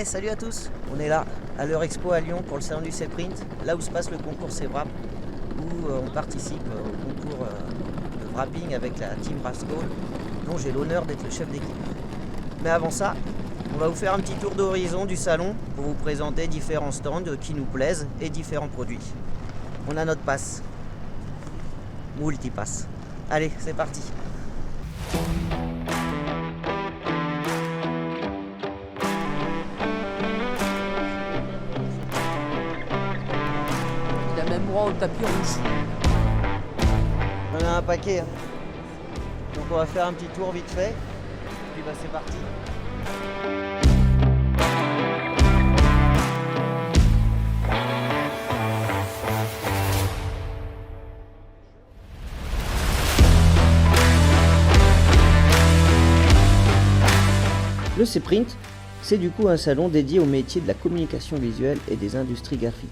Salut à tous, on est là à l'Eurexpo à Lyon pour le salon du C-Print, là où se passe le concours C-Wrap, où on participe au concours de wrapping avec la team Rascal, dont j'ai l'honneur d'être le chef d'équipe. Mais avant ça, on va vous faire un petit tour d'horizon du salon pour vous présenter différents stands qui nous plaisent et différents produits. On a notre passe, multipass. Allez, c'est parti. Même droit au tapis rouge. On a un paquet, hein. Donc on va faire un petit tour vite fait, puis bah c'est parti. Le C-Print, c'est du coup un salon dédié au métier de la communication visuelle et des industries graphiques.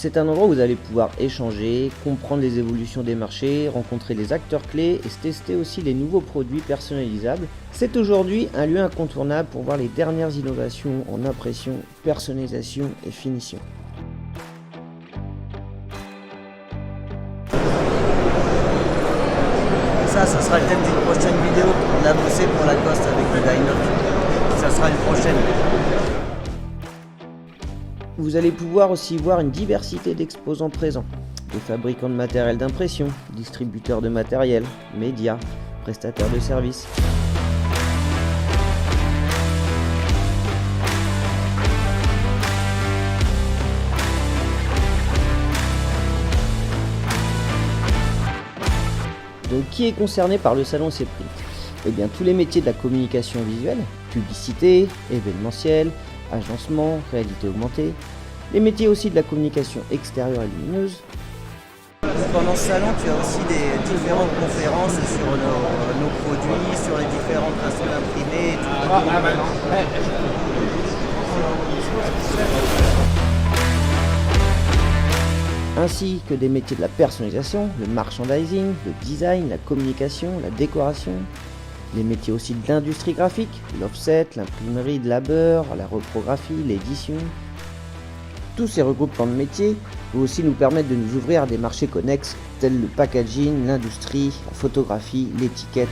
C'est un endroit où vous allez pouvoir échanger, comprendre les évolutions des marchés, rencontrer les acteurs clés et tester aussi les nouveaux produits personnalisables. C'est aujourd'hui un lieu incontournable pour voir les dernières innovations en impression, personnalisation et finition. Ça sera le thème d'une prochaine vidéo. On a bossé pour Lacoste avec le Dynoc. Ça sera une prochaine. Vous allez pouvoir aussi voir une diversité d'exposants présents, des fabricants de matériel d'impression, distributeurs de matériel, médias, prestataires de services. Donc qui est concerné par le salon C-Print? Eh bien tous les métiers de la communication visuelle, publicité, événementiel, agencement, réalité augmentée, les métiers aussi de la communication extérieure et lumineuse. Pendant ce salon, tu as aussi des différentes conférences sur nos produits, sur les différentes façons d'imprimer et tout. Ainsi que des métiers de la personnalisation, le merchandising, le design, la communication, la décoration. Les métiers aussi de l'industrie graphique, l'offset, l'imprimerie de labeur, la reprographie, l'édition. Tous ces regroupements de métiers vont aussi nous permettre de nous ouvrir à des marchés connexes tels le packaging, l'industrie, la photographie, l'étiquette.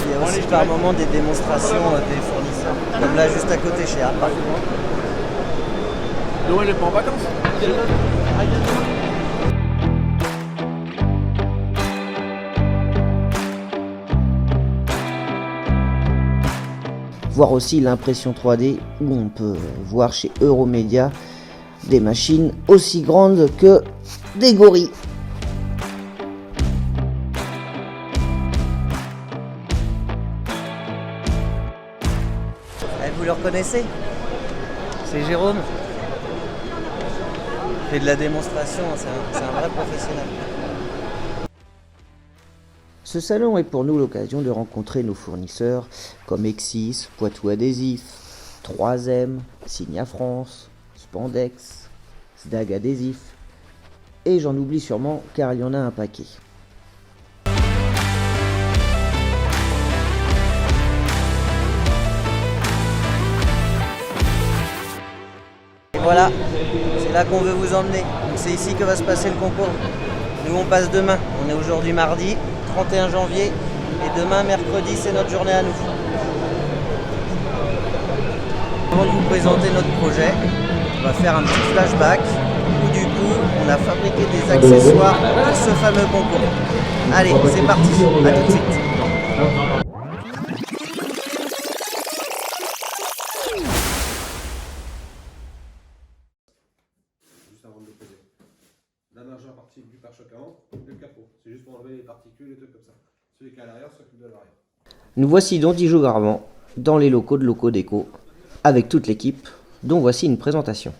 Il y a aussi par moment des démonstrations des fournisseurs, comme là juste à côté chez Apple. Noël n'est pas en vacances. Voir aussi l'impression 3D où on peut voir chez Euromédia des machines aussi grandes que des gorilles. Vous le reconnaissez? C'est Jérôme. Il fait de la démonstration, c'est un vrai professionnel. Ce salon est pour nous l'occasion de rencontrer nos fournisseurs comme Exis, Poitou Adhésif, 3M, Signa France, Spandex, Sdag Adhésif, et j'en oublie sûrement car il y en a un paquet. Et voilà, c'est là qu'on veut vous emmener. Donc c'est ici que va se passer le concours. Nous on passe demain, on est aujourd'hui mardi 31 janvier et demain mercredi c'est notre journée à nous. Avant de vous présenter notre projet, on va faire un petit flashback où du coup on a fabriqué des accessoires pour ce fameux concours. Allez, c'est parti, à tout de suite. Juste avant de le poser. La majeure partie du pare-choc avant, le capot. C'est juste pour enlever les particules et tout comme ça. Celui qui est à l'arrière s'occupe de l'arrière. Nous voici donc Dijon Garment dans les locaux de Locaux Déco avec toute l'équipe dont voici une présentation.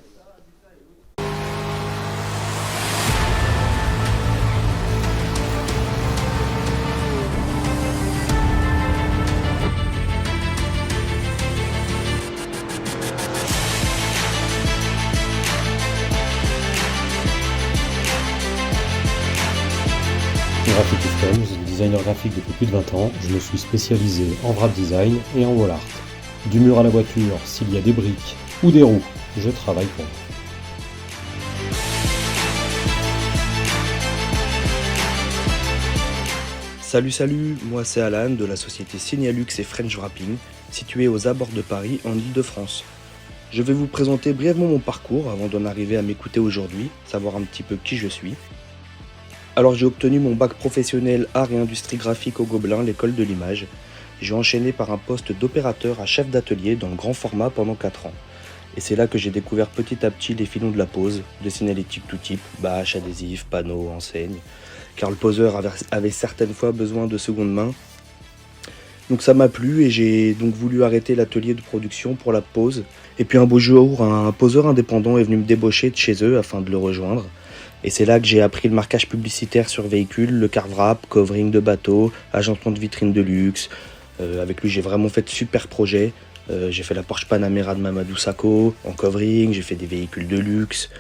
Graphic System, designer graphique depuis plus de 20 ans, je me suis spécialisé en wrap design et en wall art. Du mur à la voiture, s'il y a des briques ou des roues, je travaille pour vous. Salut, moi c'est Alan de la société Signalux et French Wrapping, située aux abords de Paris en Ile-de-France. Je vais vous présenter brièvement mon parcours avant d'en arriver à m'écouter aujourd'hui, savoir un petit peu qui je suis. Alors j'ai obtenu mon bac professionnel art et industrie graphique au Gobelin, l'école de l'image. J'ai enchaîné par un poste d'opérateur à chef d'atelier dans le grand format pendant 4 ans. Et c'est là que j'ai découvert petit à petit les filons de la pose, de signalétique tout type, bâches, adhésifs, panneaux, enseignes. Car le poseur avait certaines fois besoin de seconde main. Donc ça m'a plu et j'ai donc voulu arrêter l'atelier de production pour la pose. Et puis un beau jour, un poseur indépendant est venu me débaucher de chez eux afin de le rejoindre. Et c'est là que j'ai appris le marquage publicitaire sur véhicules, le carve wrap, covering de bateau, agencement de vitrines de luxe. Avec lui j'ai vraiment fait de super projets. J'ai fait la Porsche Panamera de Mamadou Sakho en covering, j'ai fait des véhicules de luxe.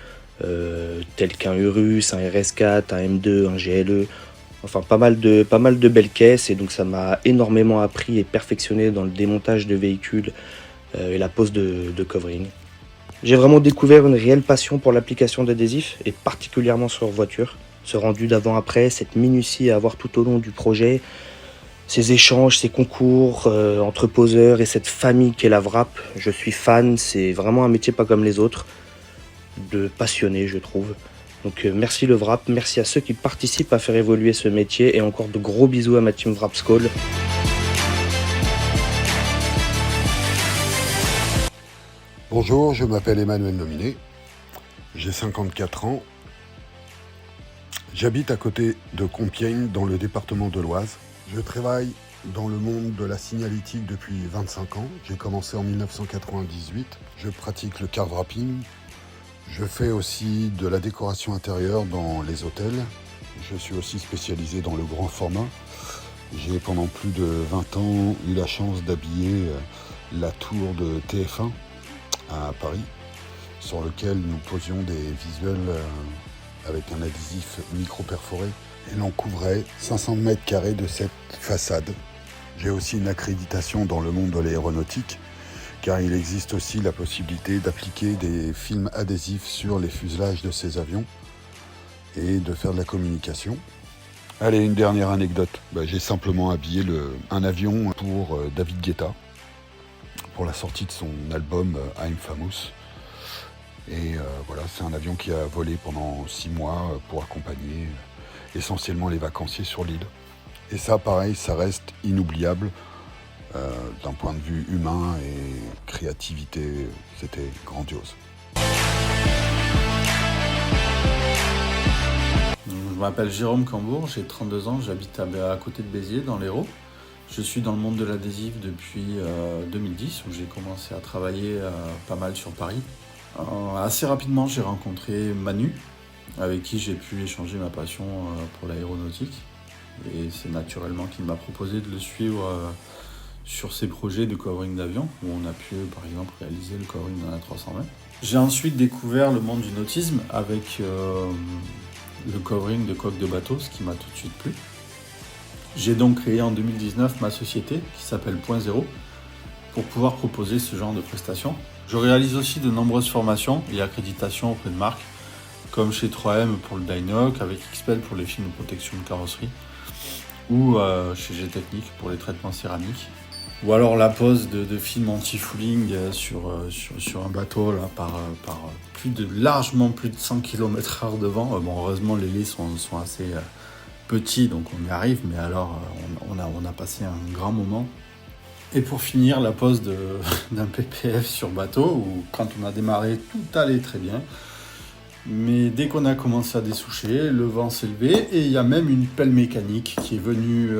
Tels qu'un Urus, un RS4, un M2, un GLE, enfin pas mal de belles caisses, et donc ça m'a énormément appris et perfectionné dans le démontage de véhicules et la pose de covering. J'ai vraiment découvert une réelle passion pour l'application d'adhésifs et particulièrement sur voiture. Ce rendu d'avant-après, cette minutie à avoir tout au long du projet, ces échanges, ces concours entre poseurs et cette famille qu'est la wrap, je suis fan, c'est vraiment un métier pas comme les autres. De passionné je trouve. Donc merci le wrap, merci à ceux qui participent à faire évoluer ce métier et encore de gros bisous à ma team Wrap School. Bonjour, je m'appelle Emmanuel Nominé, j'ai 54 ans, j'habite à côté de Compiègne dans le département de l'Oise. Je travaille dans le monde de la signalétique depuis 25 ans, j'ai commencé en 1998, je pratique le carve wrapping. Je fais aussi de la décoration intérieure dans les hôtels. Je suis aussi spécialisé dans le grand format. J'ai pendant plus de 20 ans eu la chance d'habiller la tour de TF1 à Paris, sur lequel nous posions des visuels avec un adhésif micro-perforé. Et l'on couvrait 500 mètres carrés de cette façade. J'ai aussi une accréditation dans le monde de l'aéronautique, car il existe aussi la possibilité d'appliquer des films adhésifs sur les fuselages de ces avions et de faire de la communication. Allez, une dernière anecdote. J'ai simplement habillé un avion pour David Guetta, pour la sortie de son album I'm Famous. Et voilà, c'est un avion qui a volé pendant 6 mois pour accompagner essentiellement les vacanciers sur l'île. Et ça, pareil, ça reste inoubliable. D'un point de vue humain et créativité, c'était grandiose. Je m'appelle Jérôme Cambourg, j'ai 32 ans, j'habite à côté de Béziers, dans l'Hérault. Je suis dans le monde de l'adhésif depuis 2010, où j'ai commencé à travailler pas mal sur Paris. Assez rapidement, j'ai rencontré Manu, avec qui j'ai pu échanger ma passion pour l'aéronautique. Et c'est naturellement qu'il m'a proposé de le suivre sur ces projets de covering d'avion, où on a pu par exemple réaliser le covering d'un A320. J'ai ensuite découvert le monde du nautisme avec le covering de coques de bateau, ce qui m'a tout de suite plu. J'ai donc créé en 2019 ma société qui s'appelle Point Zéro pour pouvoir proposer ce genre de prestations. Je réalise aussi de nombreuses formations et accréditations auprès de marques, comme chez 3M pour le Dynoc, avec XPEL pour les films de protection de carrosserie, ou chez G-Technique pour les traitements céramiques. Ou alors la pose de films anti-fouling sur un bateau là, par largement plus de 100 km/h de vent. Bon, heureusement les laits sont assez petits, donc on y arrive, mais alors on a passé un grand moment. Et pour finir, la pose d'un PPF sur bateau, où quand on a démarré, tout allait très bien. Mais dès qu'on a commencé à dessoucher, le vent s'est levé et il y a même une pelle mécanique qui est venue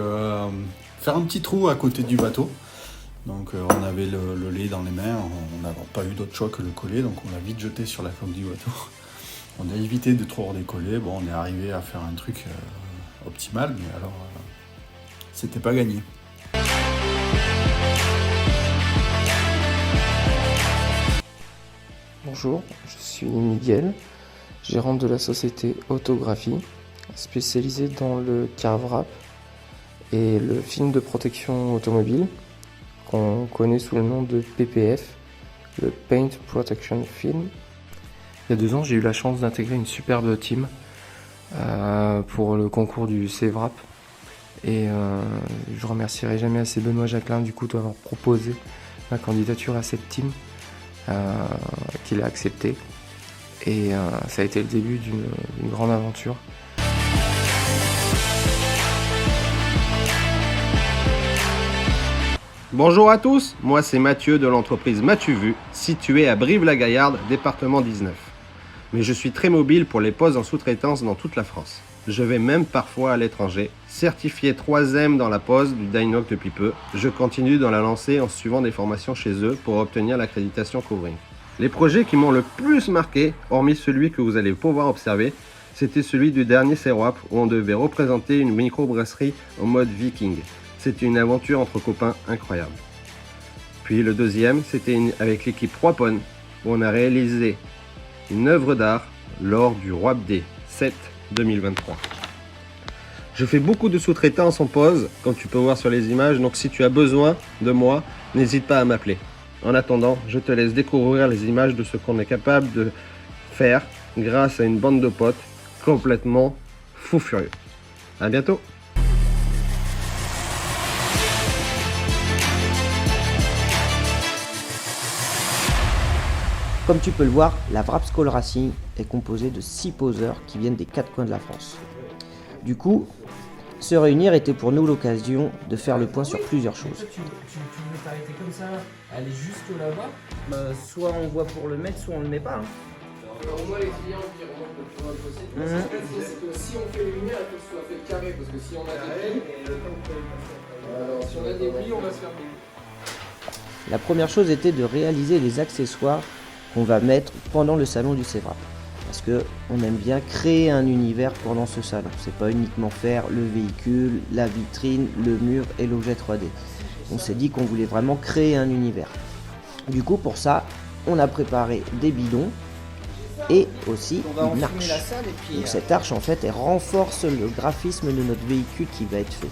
faire un petit trou à côté du bateau. Donc on avait le lait dans les mains, on n'a pas eu d'autre choix que le coller, donc on l'a vite jeté sur la coque du bateau. On a évité de trop redécoller, bon on est arrivé à faire un truc optimal, mais alors c'était pas gagné. Bonjour, je suis Miguel, gérant de la société Autographie, spécialisée dans le carve wrap et le film de protection automobile qu'on connaît sous le nom de PPF, le Paint Protection Film. Il y a 2 ans, j'ai eu la chance d'intégrer une superbe team pour le concours du CVRAP. Et je remercierai jamais assez Benoît Jacquelin du coup d'avoir proposé ma candidature à cette team, qu'il a accepté. Et ça a été le début d'une grande aventure. Bonjour à tous, moi c'est Mathieu de l'entreprise M'as-tu vu, située à Brive-la-Gaillarde, département 19. Mais je suis très mobile pour les poses en sous-traitance dans toute la France. Je vais même parfois à l'étranger. Certifié 3M dans la pose du Dynoc depuis peu, je continue dans la lancée en suivant des formations chez eux pour obtenir l'accréditation Covering. Les projets qui m'ont le plus marqué, hormis celui que vous allez pouvoir observer, c'était celui du dernier CVRAP où on devait représenter une microbrasserie en mode viking. C'était une aventure entre copains incroyable. Puis le deuxième, c'était avec l'équipe Roipon, où on a réalisé une œuvre d'art lors du ROAP Day 7 2023. Je fais beaucoup de sous-traitance en pose, comme tu peux voir sur les images, donc si tu as besoin de moi, n'hésite pas à m'appeler. En attendant, je te laisse découvrir les images de ce qu'on est capable de faire grâce à une bande de potes complètement fou furieux. À bientôt! Comme tu peux le voir, la Wrap School Racing est composée de 6 poseurs qui viennent des 4 coins de la France. Du coup, se réunir était pour nous l'occasion de faire le point sur plusieurs choses. Tu veux t'arrêter comme ça, aller jusque là-bas? Soit on voit pour le mettre, soit on le met pas. Au moins les clients qui remontent le plus loin possible. Ce qu'il faut, c'est que si on fait les lumières, il faut que ce soit fait carré, parce que si on a des plis, alors si on a des plis, on va se faire plis. La première chose était de réaliser les accessoires qu'on va mettre pendant le salon du CVRAP. Parce qu'on aime bien créer un univers pendant ce salon. C'est pas uniquement faire le véhicule, la vitrine, le mur et l'objet 3D. On s'est dit qu'on voulait vraiment créer un univers. Du coup, pour ça, on a préparé des bidons et aussi une arche. Donc cette arche, en fait, elle renforce le graphisme de notre véhicule qui va être fait.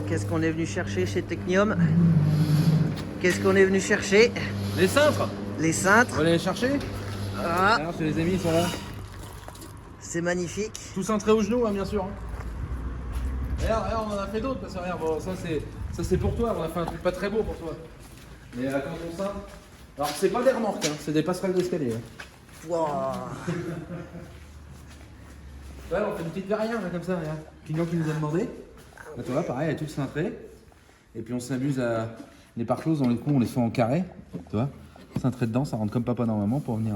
Qu'est-ce qu'on est venu chercher chez Technium? Qu'est-ce qu'on est venu chercher? Les cintres. Les cintres. On va aller les chercher. Ah, Alors, c'est les amis, ils sont là. c'est magnifique. Tout cintré au genou, hein, bien sûr. Regarde, on en a fait d'autres, parce que regarde, bon, ça c'est pour toi, on a fait un truc pas très beau pour toi. Mais quand on cintre. Alors c'est pas des remorques, hein, c'est des passerelles d'escalier. Hein. Wow. Voilà, on fait une petite verrière là, comme ça, regarde. Client qui nous a demandé. Là, tu vois, pareil, elle est toute cintrée. Et puis on s'amuse à. Les pare-choses, dans les coups, on les fait en carré. Tu vois, cintré dedans, ça rentre comme papa normalement pour venir.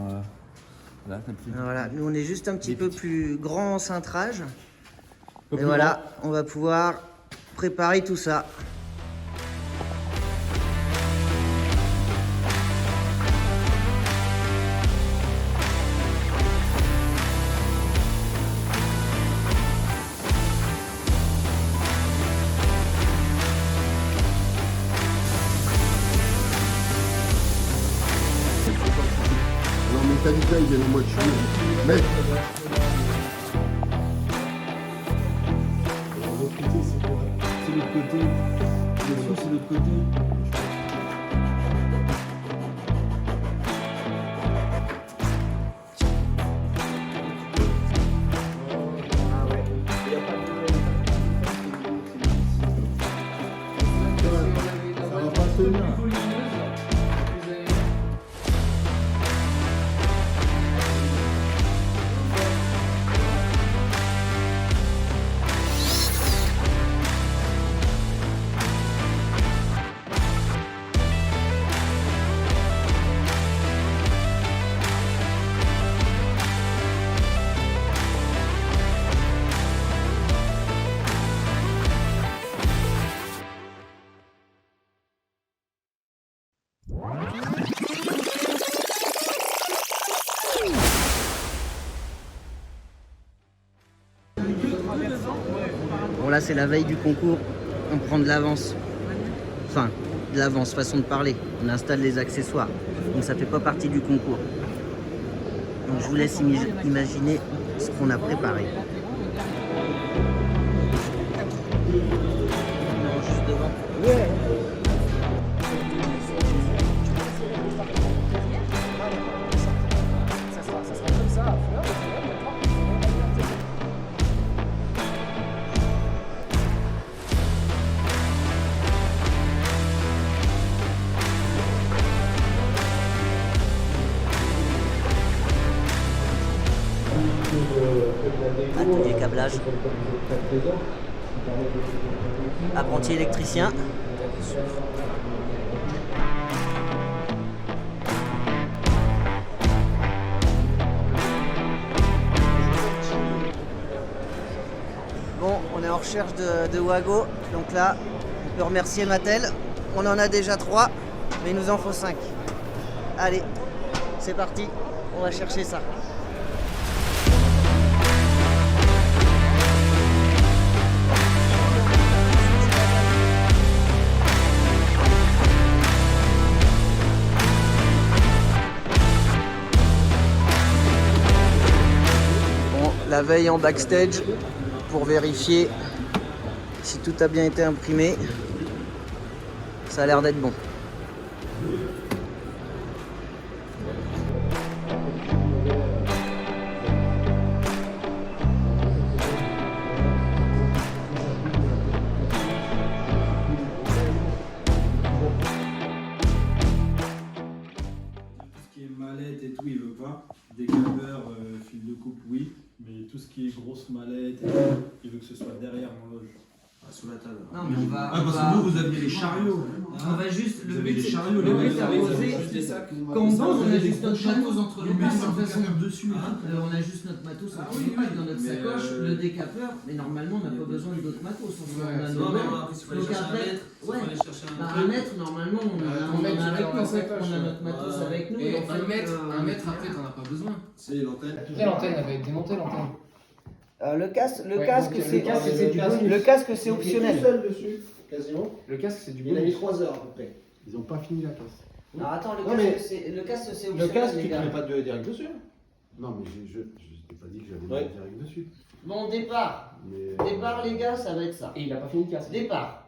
Voilà, Voilà, nous on est juste un petit peu plus grand en cintrage. peu Et plus voilà, on va pouvoir préparer tout ça. Alors Metallica, ils viennent au mois de juillet. Mais C'est l'autre côté. Le dessous, c'est l'autre côté. ça va pas tenir. Bon là c'est la veille du concours, on prend de l'avance. Enfin, de l'avance, façon de parler. On installe les accessoires. Donc ça fait pas partie du concours. Donc je vous laisse imaginer ce qu'on a préparé. Non, juste devant. Ouais. Atelier câblage. Apprenti électricien. Bon, on est en recherche de Wago. Donc là, on peut remercier Mattel. On en a déjà 3, mais il nous en faut 5. Allez, c'est parti. On va chercher ça. La veille en backstage pour vérifier si tout a bien été imprimé. Ça a l'air d'être bon. Tout ce qui est mallette et tout, il veut pas. Décapeur, fil de coupe, oui. Mais tout ce qui est grosse mallette, et tout, il veut que ce soit derrière mon loge. Ah, sous la table. Non, mais on va. Parce que vous aviez les chariots. On va juste. Vous avez les chariots, le les but, c'est poser. Quand on pose, on a juste notre matos entre les mains. Dessus. On a juste notre matos entre les mains dans notre sacoche, le décapeur. Mais normalement, on n'a pas besoin d'autres matos. On a nos mains. Donc après, un mètre, normalement, on a avec nous. En fait, on a notre matos avec nous. Et un mètre après, t'en as pas besoin. C'est l'antenne. Après, l'antenne, elle va être démontée, l'antenne. Le casque, Le casque, c'est optionnel. Tout seul dessus, quasiment. Le casque, c'est du Il a mis bonus. 3 heures à peu près. Ils n'ont pas fini la casse. Alors attends, Non, mais le casque, c'est Le optionnel. casque, les tu ne gars. mets pas de direct dessus. Non, mais je t'ai pas dit que j'avais Ouais. mis direct dessus. Bon, départ. Mais, Départ, les gars, ça va être ça. Et il a pas fini le casque. Départ.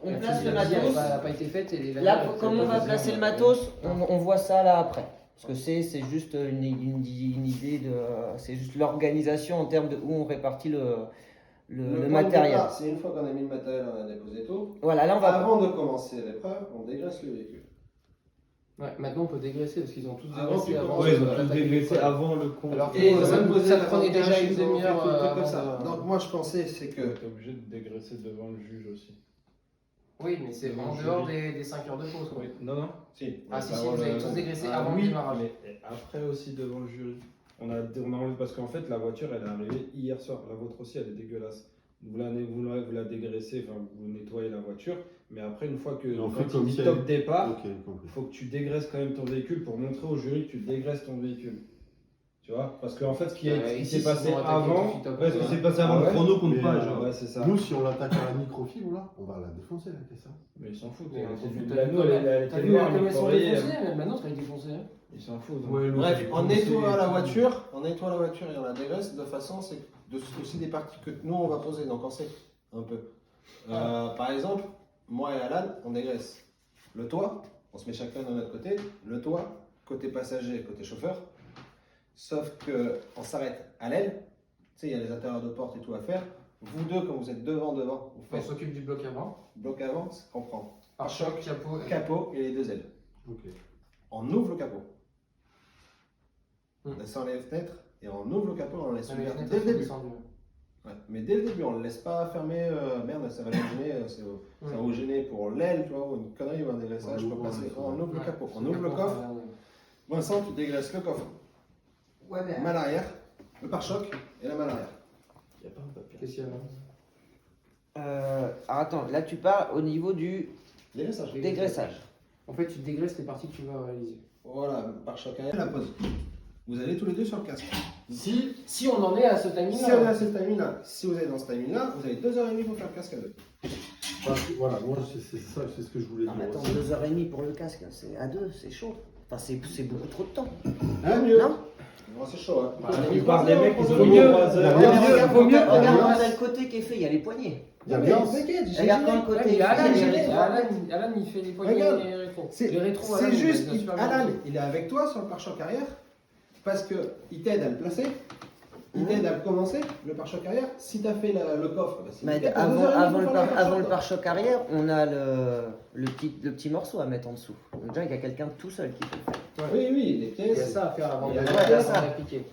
On La place le fusillade, matos. elle n'a pas été faite. Et Là, comment on va placer le matos, on voit ça là après. Parce que c'est juste une idée de. C'est juste l'organisation en termes de où on répartit le point de matériel. départ, c'est une fois qu'on a mis le matériel, on a déposé tout. Voilà, là on va. Avant de commencer l'épreuve, on dégraisse le véhicule. Ouais, maintenant on peut dégraisser parce qu'ils ont tous Avant, dégraissé tu avant. commences. Ouais, ils ont tous d'attaquer dégraissé l'épreuve. avant le compte. Alors que Et ça ils ont posé te prenait déjà une demi-heure comme avant ça. de- Donc moi je pensais c'est que T'es obligé de dégraisser devant le juge aussi. Oui, mais c'est en dehors des 5 heures de pause. Quoi. Non, non. si. Ah si, Bah, si, vous voilà. avez tous dégraissé Ah, avant oui, le démarrage. mais après aussi devant le jury. On a enlevé parce qu'en fait la voiture elle est arrivée hier soir. La vôtre aussi elle est dégueulasse. Vous la dégraissez, enfin vous nettoyez la voiture, mais après une fois que Et on quand fait comme il dit si top elle- départ, Ok, compris. il faut que tu dégraisses quand même ton véhicule pour montrer au jury que tu dégraisses ton véhicule. Tu vois? Parce qu'en fait ce qui Ici, s'est passé ils vont attaquer avant, tout de suite ouais, ce qui après. s'est passé avant Ah le ouais chrono compte Mais, pas, genre, ouais c'est ça. Nous, si on l'attaque à la microfibre, là, on va la défoncer, la caisse. Hein. Mais ils s'en foutent. Mais C'est t'as du- vu, la nous, elle T'as était vu noire, comme mais elles sont oreiller, défoncées, mais maintenant elle est défoncée. Hein. ils s'en foutent. Bref, on nettoie la voiture, on nettoie la voiture et on la dégraisse de façon c'est aussi des parties que nous on va poser, donc on sait un peu. Par exemple, moi et Alan, on dégraisse le toit, on se met chacun de notre côté, le toit, côté passager et côté chauffeur, sauf que on s'arrête à l'aile, tu sais, il y a les intérieurs de porte et tout à faire. Vous deux, quand vous êtes devant, vous On faites s'occupe du bloc avant. bloc avant, ça comprend Pare-choc, capot. capot et les deux ailes. Ok. On ouvre le capot. Hmm. On descend les fenêtres et on ouvre le capot, on le laisse Ah, les ouvert fenêtres, dès le elles début. sont descendues. Ouais. Mais dès le début, on ne le laisse pas fermer, merde, ça va nous gêner, ça va vous gêner pour l'aile, tu vois, ou une connerie ou un dégraissage, On pour ouvre, passer. ouais. On ouvre le Ouais. capot, on ouvre le coffre. Vincent, tu dégraisses le coffre, Ouais, mais. malle arrière, le pare-choc et la malle arrière. Il n'y a pas un papier. Qu'est-ce qu'il y a là? Alors attends, là tu parles au niveau du Dégraissage. dégraissage. En fait, tu dégraisses les parties que tu vas réaliser. Voilà, pare-choc arrière, la pose. Vous allez tous les deux sur le casque. Si on en est à ce timing-là. Si on est à ce timing-là, si vous êtes dans ce timing-là, vous avez 2h30 pour faire le casque à deux. Voilà, moi c'est ça, c'est ce que je voulais Non, mais dire. attends, 2h30 pour le casque, c'est à 2, c'est chaud. Enfin, c'est beaucoup trop de temps. Mieux. Non? Moi, c'est chaud. Hein. La plupart des mecs, ils ont Vaut mis mieux. 3 heures. Vaut mieux. Regarde le côté qui est fait, il y a les poignets. Regarde dans le côté. Il y a Alan, il y a les rétros. Alan, il fait les poignées Regarde. et les rétros. C'est Les rétros, Alan, juste, il les a super bien Alan, fait. il est avec toi sur le pare-choc arrière parce qu'il t'aide à le placer, il t'aide à le commencer, le pare-choc arrière. Si tu as fait le coffre, bah, Mais peut-être avant le pare-choc arrière, on a le petit morceau à mettre en dessous. Donc déjà, il y a quelqu'un tout seul qui peut le faire. Oui, les pièces. Il y a ça à faire avant de Ouais, ça. l'appliquer.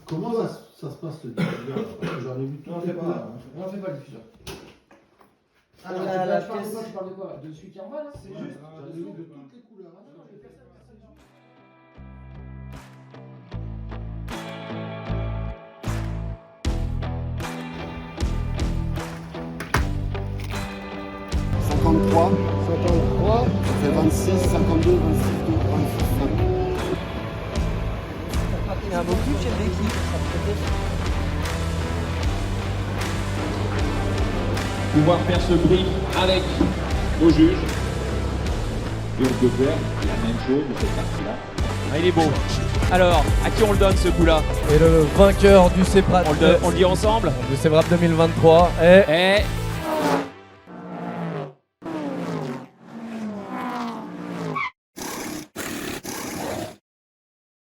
Comment ça se passe le diffuseur? Parce que j'en ai vu tout. On fait pas le diffuseur. Ah, Tu la parles de pièce. quoi? Tu parles de quoi? De celui qui est en bas là? C'est juste. J'en ai vu de toutes les couleurs. Ça fait 26, 52, 26, 2, 26, 5. Il y a un beau cul chez le Becky. Pouvoir faire ce brief avec nos juges. Et on peut faire la même chose de cette partie-là. Ah, il est beau. Alors, à qui on le donne ce coup-là? Et le vainqueur du CEPRAT. On le dit ensemble? Du CEPRAT 2023 est...